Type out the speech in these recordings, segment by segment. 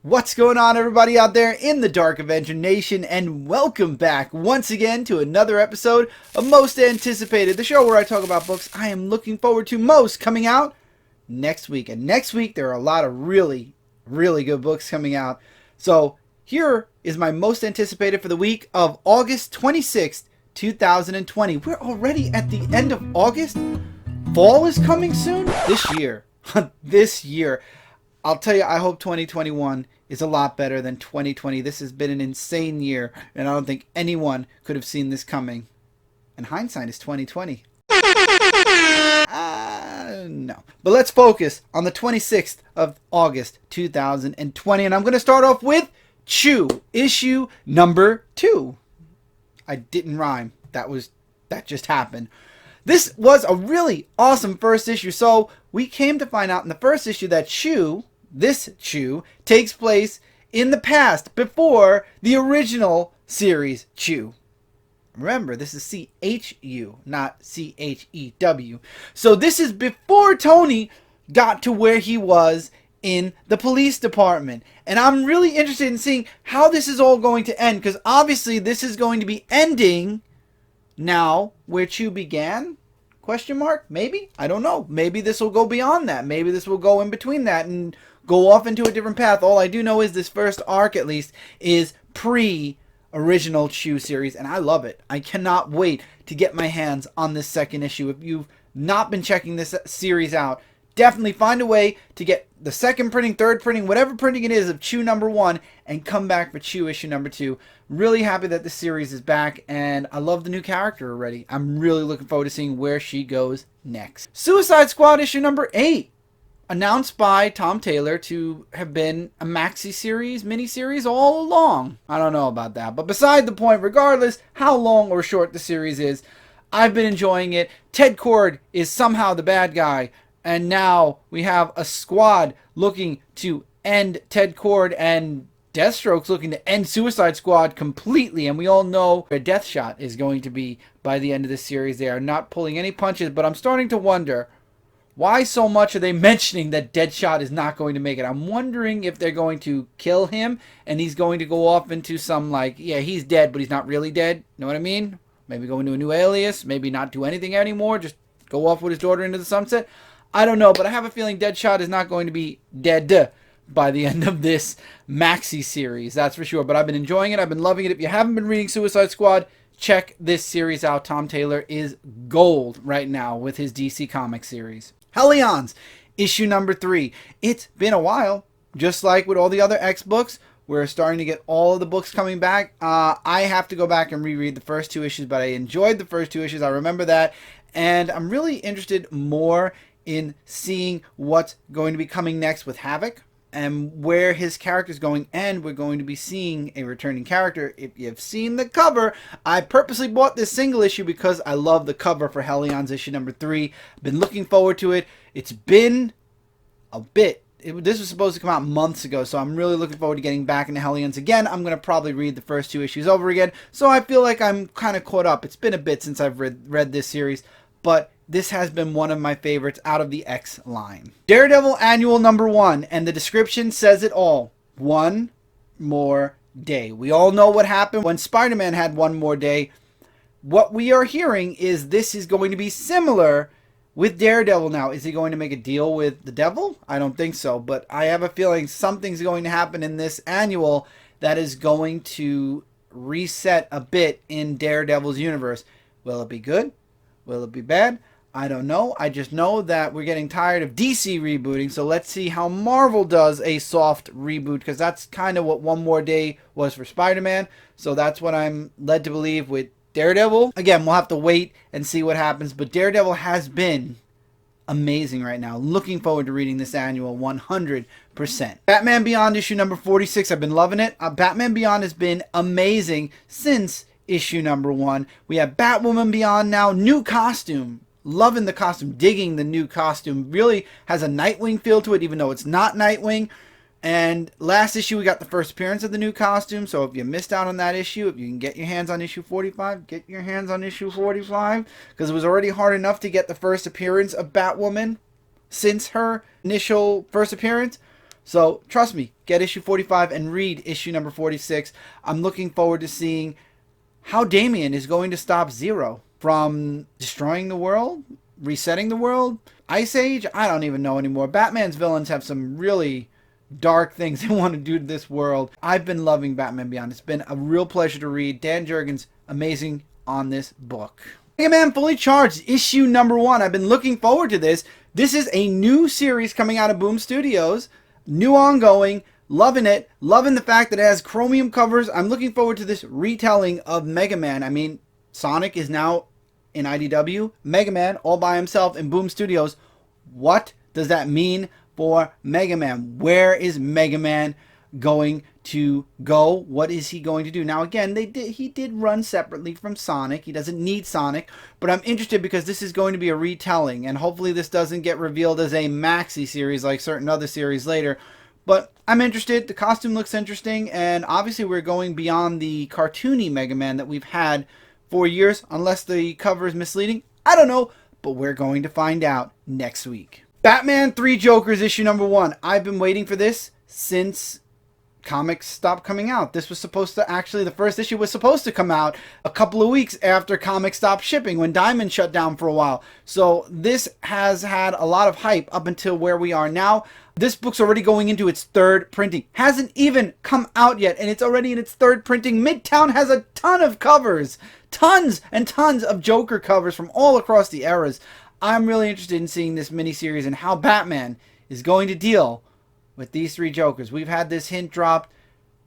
What's going on, everybody out there in the Dark Avenger Nation, and welcome back once again to another episode of Most Anticipated, the show where I talk about books I am looking forward to most coming out next week. And next week there are a lot of really good books coming out. So here is my most anticipated for the week of August 26th, 2020. We're already at the end of August. Fall is coming soon. This year. I'll tell you, I hope 2021 is a lot better than 2020. This has been an insane year, and I don't think anyone could have seen this coming. And hindsight is 2020. No. But let's focus on the 26th of August, 2020. And I'm going to start off with Chew, issue number 2. I didn't rhyme. That just happened. This was a really awesome first issue. So we came to find out in the first issue that this Chew takes place in the past, before the original series Chew. Remember, this is C-H-U, not C-H-E-W. So this is before Tony got to where he was in the police department. And I'm really interested in seeing how this is all going to end, because obviously this is going to be ending now where Chew began? Question mark? Maybe? I don't know. Maybe this will go beyond that. Maybe this will go in between that and go off into a different path. All I do know is this first arc, at least, is pre-original Chew series, and I love it. I cannot wait to get my hands on this second issue. If you've not been checking this series out, definitely find a way to get the second printing, third printing, whatever printing it is of Chew number 1, and come back for Chew issue number 2. Really happy that the series is back, and I love the new character already. I'm really looking forward to seeing where she goes next. Suicide Squad issue number 8. Announced by Tom Taylor to have been a maxi series, mini-series all along. I don't know about that, but beside the point, regardless how long or short the series is, I've been enjoying it. Ted Kord is somehow the bad guy, and now we have a squad looking to end Ted Kord, and Deathstroke's looking to end Suicide Squad completely, and we all know where Deathshot is going to be by the end of this series. They are not pulling any punches, but I'm starting to wonder, why so much are they mentioning that Deadshot is not going to make it? I'm wondering if they're going to kill him and he's going to go off into some, like, yeah, he's dead, but he's not really dead. Know what I mean? Maybe go into a new alias. Maybe not do anything anymore. Just go off with his daughter into the sunset. I don't know, but I have a feeling Deadshot is not going to be dead by the end of this maxi series. That's for sure. But I've been enjoying it. I've been loving it. If you haven't been reading Suicide Squad, check this series out. Tom Taylor is gold right now with his DC Comics series. Hellions, issue number 3. It's been a while, just like with all the other X books. We're starting to get all of the books coming back. I have to go back and reread the first 2 issues, but I enjoyed the first 2 issues. I remember that. And I'm really interested more in seeing what's going to be coming next with Havoc and where his character's going, and we're going to be seeing a returning character. If you've seen the cover, I purposely bought this single issue because I love the cover for Hellions issue number 3. Been looking forward to it. It's been a bit. This was supposed to come out months ago, so I'm really looking forward to getting back into Hellions again. I'm going to probably read the first 2 issues over again, so I feel like I'm kind of caught up. It's been a bit since I've read this series, but this has been one of my favorites out of the X line. Daredevil Annual number 1, and the description says it all. One more day. We all know what happened when Spider-Man had one more day. What we are hearing is this is going to be similar with Daredevil now. Is he going to make a deal with the devil? I don't think so, but I have a feeling something's going to happen in this annual that is going to reset a bit in Daredevil's universe. Will it be good? Will it be bad? I don't know. I just know that we're getting tired of DC rebooting, so let's see how Marvel does a soft reboot, because that's kind of what One More Day was for Spider-Man. So that's what I'm led to believe with Daredevil. Again, we'll have to wait and see what happens, but Daredevil has been amazing right now. Looking forward to reading this annual 100%. Batman Beyond issue number 46. I've been loving it. Batman Beyond has been amazing since issue number 1. We have Batwoman Beyond now. New costume. Loving the costume, digging the new costume. Really has a Nightwing feel to it, even though it's not Nightwing. And last issue, we got the first appearance of the new costume. So if you missed out on that issue, if you can get your hands on issue 45, get your hands on issue 45. Because it was already hard enough to get the first appearance of Batwoman since her initial first appearance. So trust me, get issue 45 and read issue number 46. I'm looking forward to seeing how Damian is going to stop Zero from destroying the world, resetting the world, Ice Age. I don't even know anymore. Batman's villains have some really dark things they want to do to this world. I've been loving Batman Beyond. It's been a real pleasure to read. Dan Jurgens, amazing on this book. Mega Man Fully Charged, issue number 1. I've been looking forward to this. This is a new series coming out of Boom Studios. New ongoing. Loving it. Loving the fact that it has chromium covers. I'm looking forward to this retelling of Mega Man. I mean, Sonic is now in IDW. Mega Man all by himself in Boom Studios. What does that mean for Mega Man? Where is Mega Man going to go? What is he going to do? Now again, he did run separately from Sonic. He doesn't need Sonic, but I'm interested because this is going to be a retelling, and hopefully this doesn't get revealed as a maxi series like certain other series later. But I'm interested. The costume looks interesting, and obviously we're going beyond the cartoony Mega Man that we've had for years, unless the cover is misleading. I don't know, but we're going to find out next week. Batman 3 Jokers, issue number 1. I've been waiting for this since comics stopped coming out. This was supposed to, actually, the first issue was supposed to come out a couple of weeks after comics stopped shipping, when Diamond shut down for a while. So this has had a lot of hype up until where we are now. This book's already going into its 3rd printing. Hasn't even come out yet, and it's already in its 3rd printing. Midtown has a ton of covers. Tons and tons of Joker covers from all across the eras. I'm really interested in seeing this miniseries and how Batman is going to deal with these 3 Jokers. We've had this hint dropped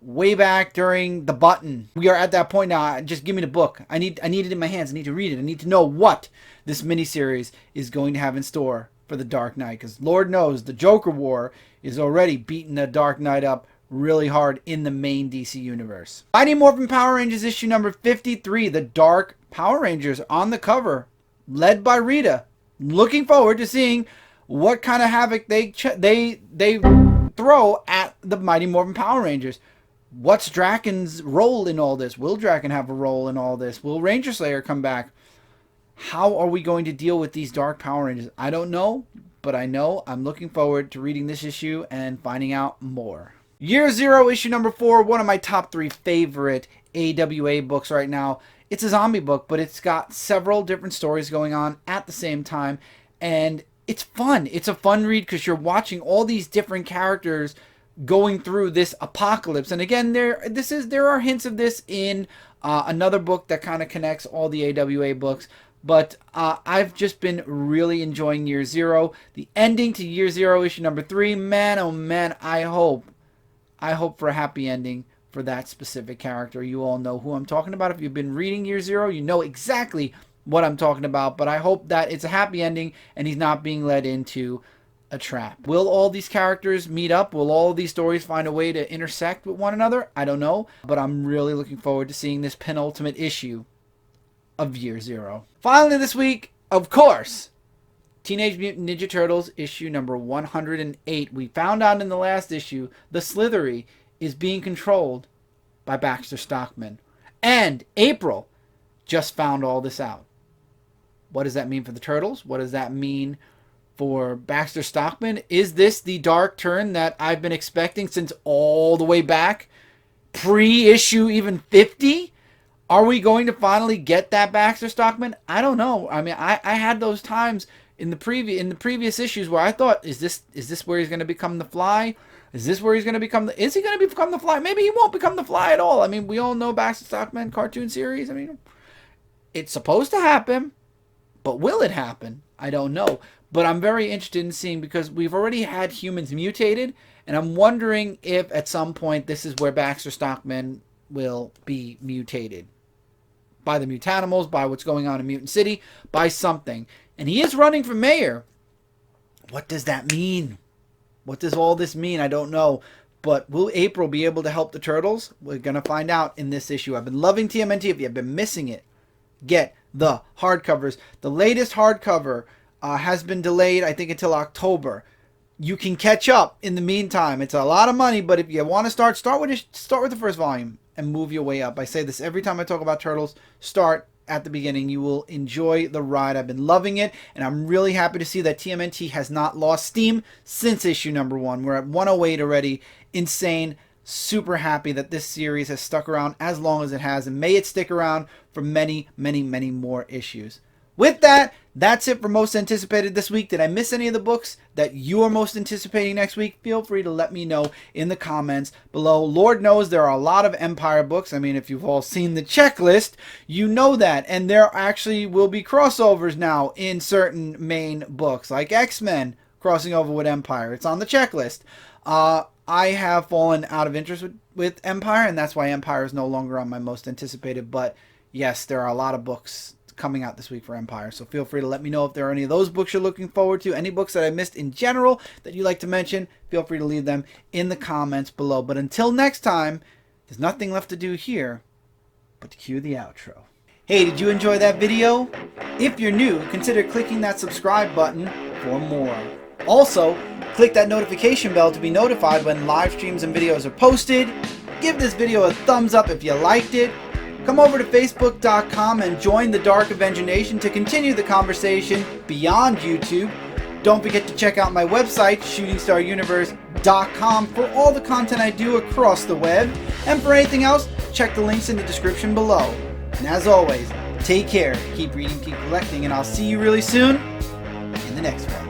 way back during The Button. We are at that point now. Just give me the book. I need it in my hands. I need to read it. I need to know what this miniseries is going to have in store for the Dark Knight, because Lord knows the Joker War is already beating the Dark Knight up really hard in the main DC universe. Mighty Morphin Power Rangers issue number 53, the Dark Power Rangers on the cover, led by Rita. Looking forward to seeing what kind of havoc they throw at the Mighty Morphin Power Rangers. What's Draken's role in all this? Will Draken have a role in all this? Will Ranger Slayer come back? How are we going to deal with these Dark Power Rangers? I don't know, but I know I'm looking forward to reading this issue and finding out more. Year Zero, issue number 4, one of my top 3 favorite AWA books right now. It's a zombie book, but it's got several different stories going on at the same time, and it's fun. It's a fun read because you're watching all these different characters going through this apocalypse. And again, there are hints of this in another book that kind of connects all the AWA books. But I've just been really enjoying Year Zero. The ending to Year Zero, issue number 3, man, oh man, I hope for a happy ending for that specific character. You all know who I'm talking about. If you've been reading Year Zero, you know exactly what I'm talking about. But I hope that it's a happy ending and he's not being led into a trap. Will all these characters meet up? Will all these stories find a way to intersect with one another? I don't know. But I'm really looking forward to seeing this penultimate issue of Year Zero. Finally this week, of course, Teenage Mutant Ninja Turtles issue number 108. We found out in the last issue the Slithery is being controlled by Baxter Stockman. And April just found all this out. What does that mean for the Turtles? What does that mean for Baxter Stockman? Is this the dark turn that I've been expecting since all the way back? Pre-issue even 50? Are we going to finally get that Baxter Stockman? I don't know. I mean, I had those times in the previous issues where I thought, is this where he's going to become the Fly? Is this where he's going to become the... Is he going to become the Fly? Maybe he won't become the Fly at all. I mean, we all know Baxter Stockman cartoon series. I mean, it's supposed to happen, but will it happen? I don't know. But I'm very interested in seeing, because we've already had humans mutated, and I'm wondering if at some point this is where Baxter Stockman will be mutated. By the Mutanimals, by what's going on in Mutant City, by something. And he is running for mayor. What does that mean? What does all this mean? I don't know. But will April be able to help the Turtles? We're going to find out in this issue. I've been loving TMNT. If you've been missing it, get the hardcovers. The latest hardcover has been delayed, I think, until October. You can catch up in the meantime. It's a lot of money, but if you want to start with the first volume and move your way up. I say this every time I talk about Turtles. Start at the beginning, you will enjoy the ride. I've been loving it, and I'm really happy to see that TMNT has not lost steam since issue number 1. We're at 108 already. Insane. Super happy that this series has stuck around as long as it has, and may it stick around for many, many, many more issues. With that, that's it for most anticipated this week. Did I miss any of the books that you are most anticipating next week? Feel free to let me know in the comments below. Lord knows there are a lot of Empire books. I mean, if you've all seen the checklist, you know that. And there actually will be crossovers now in certain main books, like X-Men crossing over with Empire. It's on the checklist. I have fallen out of interest with Empire, and that's why Empire is no longer on my most anticipated. But yes, there are a lot of books coming out this week for Empire, so feel free to let me know if there are any of those books you're looking forward to. Any books that I missed in general that you'd like to mention, feel free to leave them in the comments below. But until next time, there's nothing left to do here but to cue the outro. Hey, did you enjoy that video? If you're new, consider clicking that subscribe button for more. Also, click that notification bell to be notified when live streams and videos are posted. Give this video a thumbs up if you liked it. Come over to Facebook.com and join the Dark Avenger Nation to continue the conversation beyond YouTube. Don't forget to check out my website, ShootingStarUniverse.com, for all the content I do across the web. And for anything else, check the links in the description below. And as always, take care, keep reading, keep collecting, and I'll see you really soon in the next one.